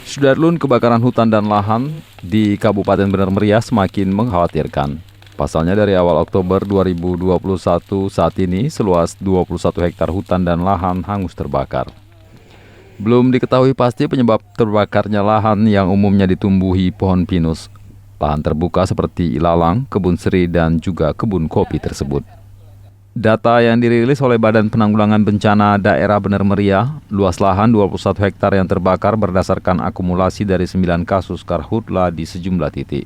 Sudarlun, kebakaran hutan dan lahan di Kabupaten Bener Meriah semakin mengkhawatirkan. Pasalnya dari awal Oktober 2021 saat ini seluas 21 hektar hutan dan lahan hangus terbakar. Belum diketahui pasti penyebab terbakarnya lahan yang umumnya ditumbuhi pohon pinus. Lahan terbuka seperti ilalang, kebun seri, dan juga kebun kopi tersebut. Data yang dirilis oleh Badan Penanggulangan Bencana Daerah Bener Meriah, luas lahan 21 hektar yang terbakar berdasarkan akumulasi dari 9 kasus karhutla di sejumlah titik.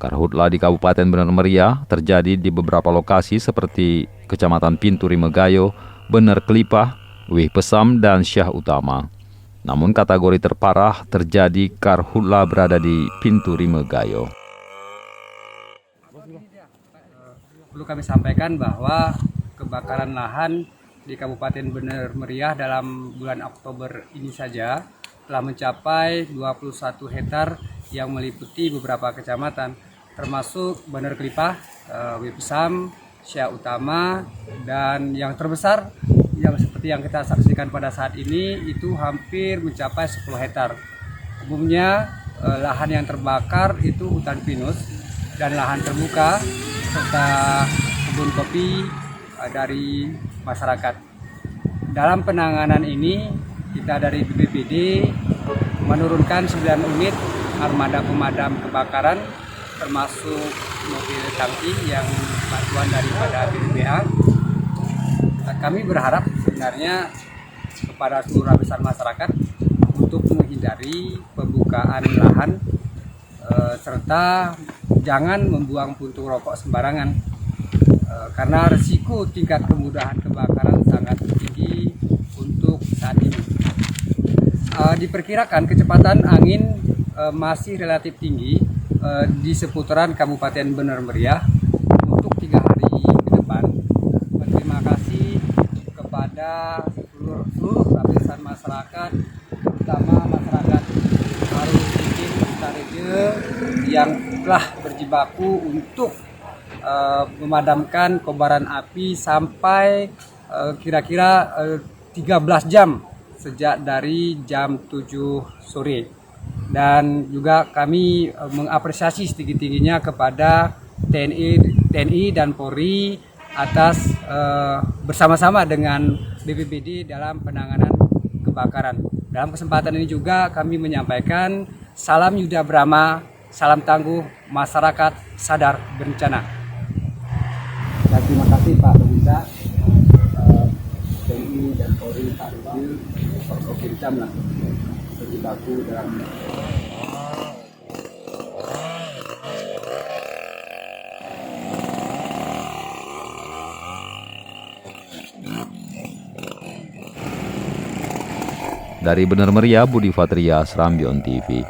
Karhutla di Kabupaten Bener Meriah terjadi di beberapa lokasi seperti Kecamatan Pintu Rimegayo, Bener Kelipah, Wih Pesam, dan Syah Utama. Namun kategori terparah terjadi karhutla berada di Pintu Rimegayo. Perlu kami sampaikan bahwa kebakaran lahan di Kabupaten Bener Meriah dalam bulan Oktober ini saja telah mencapai 21 hektar yang meliputi beberapa kecamatan termasuk Bener Kelipah, Wipsam, Syah Utama, dan yang terbesar yang seperti yang kita saksikan pada saat ini itu hampir mencapai 10 hektar. Umumnya lahan yang terbakar itu hutan pinus dan lahan terbuka serta kebun kopi dari masyarakat. Dalam penanganan ini kita dari BPBD menurunkan 9 unit armada pemadam kebakaran termasuk mobil tangki yang bantuan daripada BPBA. Kami berharap sebenarnya kepada seluruh lapisan masyarakat untuk menghindari pembukaan lahan serta jangan membuang puntung rokok sembarangan karena risiko tingkat kemudahan kebakaran sangat tinggi untuk saat ini. Diperkirakan kecepatan angin masih relatif tinggi di seputaran Kabupaten Bener Meriah untuk 3 hari ke depan. Terima kasih kepada seluruh lapisan masyarakat, terutama masyarakat Arus Bikin Tareje yang telah berjibaku untuk memadamkan kobaran api sampai kira-kira 13 jam sejak dari jam 7 sore. Dan juga kami mengapresiasi setinggi-tingginya kepada TNI dan Polri atas bersama-sama dengan BPBD dalam penanganan kebakaran. Dalam kesempatan ini juga kami menyampaikan salam Yuda Brahma, salam tangguh, masyarakat sadar bencana. Dan terima kasih Pak Pemirsa, TNI dan Polri, Pak Rizil, Pak Okincam lah berjibaku dalam Dari Bener Meriah, Budi Fatria, Serambion TV.